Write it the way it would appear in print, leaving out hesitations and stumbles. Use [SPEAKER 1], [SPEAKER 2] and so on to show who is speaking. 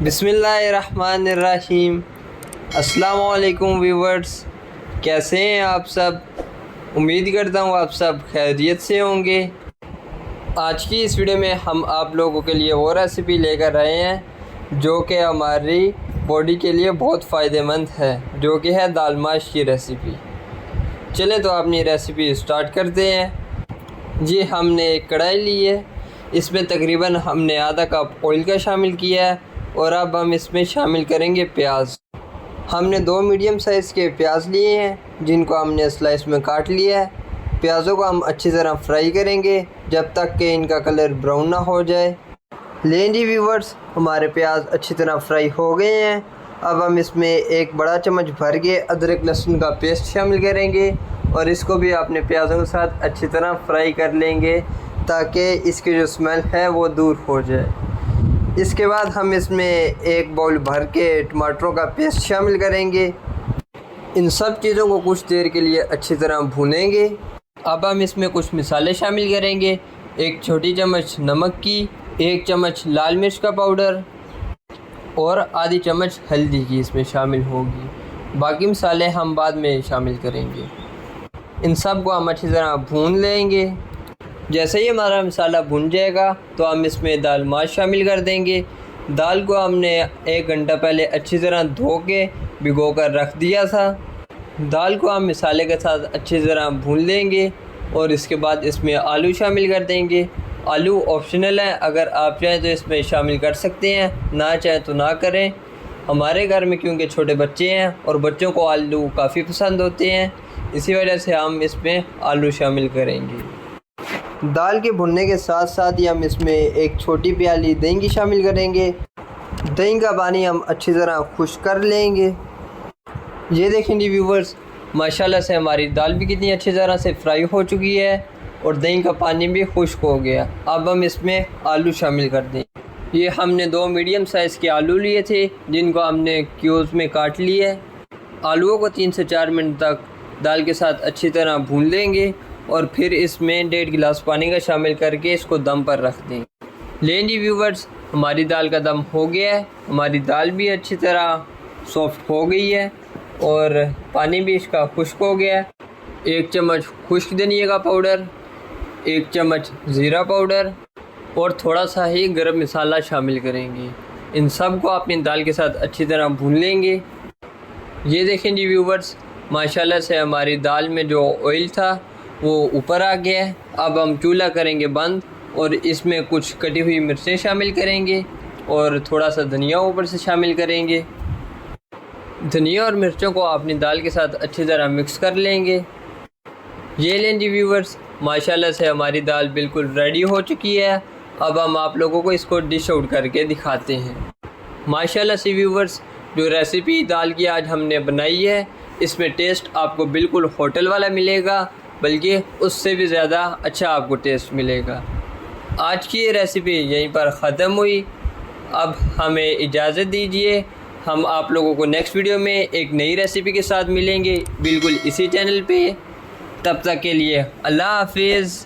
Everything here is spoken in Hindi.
[SPEAKER 1] बिस्मिल्लाहिर्रहमानिर्रहीम। अस्सलाम वालेकुम व्यूवर्स, कैसे हैं आप सब। उम्मीद करता हूँ आप सब खैरियत से होंगे। आज की इस वीडियो में हम आप लोगों के लिए वो रेसिपी लेकर आए हैं जो कि हमारी बॉडी के लिए बहुत फ़ायदेमंद है, जो कि है दाल माश की रेसिपी। चलें तो अपनी रेसिपी स्टार्ट करते हैं। जी, हमने एक कढ़ाई ली है, इसमें तकरीबन हमने आधा कप ऑयल का शामिल किया है और अब हम इसमें शामिल करेंगे प्याज। हमने 2 मीडियम साइज़ के प्याज लिए हैं जिनको हमने स्लाइस में काट लिया है। प्याज़ों को हम अच्छी तरह फ्राई करेंगे जब तक कि इनका कलर ब्राउन ना हो जाए। लें जी व्यूवर्स, हमारे प्याज अच्छी तरह फ्राई हो गए हैं। अब हम इसमें एक बड़ा चम्मच भर के अदरक लहसुन का पेस्ट शामिल करेंगे और इसको भी अपने प्याज़ों के साथ अच्छी तरह फ्राई कर लेंगे ताकि इसकी जो स्मेल है वो दूर हो जाए। इसके बाद हम इसमें एक बाउल भर के टमाटरों का पेस्ट शामिल करेंगे। इन सब चीज़ों को कुछ देर के लिए अच्छी तरह भूनेंगे। अब हम इसमें कुछ मसाले शामिल करेंगे। 1 छोटी चम्मच नमक की, 1 चम्मच लाल मिर्च का पाउडर और आधी चम्मच हल्दी की इसमें शामिल होगी। बाकी मसाले हम बाद में शामिल करेंगे। इन सब को हम अच्छी तरह भून लेंगे। जैसे ही हमारा मसाला भुन जाएगा तो हम इसमें दाल माश शामिल कर देंगे। दाल को हमने 1 घंटा पहले अच्छी तरह धो के भिगो कर रख दिया था। दाल को हम मसाले के साथ अच्छी तरह भून लेंगे और इसके बाद इसमें आलू शामिल कर देंगे। आलू ऑप्शनल है, अगर आप चाहें तो इसमें शामिल कर सकते हैं, ना चाहें तो ना करें। हमारे घर में क्योंकि छोटे बच्चे हैं और बच्चों को आलू काफ़ी पसंद होते हैं, इसी वजह से हम इसमें आलू शामिल करेंगे। दाल के भुनने के साथ साथ ही हम इसमें 1 छोटी प्याली दही की शामिल करेंगे। दही का पानी हम अच्छी तरह खुश्क कर लेंगे। ये देखें जी व्यूवर्स, माशाल्लाह से हमारी दाल भी कितनी अच्छी तरह से फ्राई हो चुकी है और दही का पानी भी खुश्क हो गया। अब हम इसमें आलू शामिल कर दें। ये हमने 2 मीडियम साइज़ के आलू लिए थे जिनको हमने क्यूब्स में काट लिया है। आलूओं को 3 से 4 मिनट तक दाल के साथ अच्छी तरह भून लेंगे और फिर इसमें 1.5 गिलास पानी का शामिल करके इसको दम पर रख दें। लें जी व्यूवर्स, हमारी दाल का दम हो गया है। हमारी दाल भी अच्छी तरह सॉफ्ट हो गई है और पानी भी इसका खुश्क हो गया है। 1 चम्मच खुश्क धनिया का पाउडर, 1 चम्मच ज़ीरा पाउडर और थोड़ा सा ही गरम मसाला शामिल करेंगे। इन सब को अपनी दाल के साथ अच्छी तरह भून लेंगे। ये देखें जी व्यूवर्स, माशाल्लाह से हमारी दाल में जो ऑयल था वो ऊपर आ गया है। अब हम चूल्हा करेंगे बंद और इसमें कुछ कटी हुई मिर्चें शामिल करेंगे और थोड़ा सा धनिया ऊपर से शामिल करेंगे। धनिया और मिर्चों को अपनी दाल के साथ अच्छी तरह मिक्स कर लेंगे। ये लें जी व्यूवर्स, माशाल्लाह से हमारी दाल बिल्कुल रेडी हो चुकी है। अब हम आप लोगों को इसको डिश आउट करके दिखाते हैं। माशाल्लाह से व्यूवर्स, जो रेसिपी दाल की आज हमने बनाई है, इसमें टेस्ट आपको बिल्कुल होटल वाला मिलेगा, बल्कि उससे भी ज़्यादा अच्छा आपको टेस्ट मिलेगा। आज की ये रेसिपी यहीं पर ख़त्म हुई। अब हमें इजाज़त दीजिए। हम आप लोगों को नेक्स्ट वीडियो में एक नई रेसिपी के साथ मिलेंगे, बिल्कुल इसी चैनल पे। तब तक के लिए अल्लाह हाफिज़।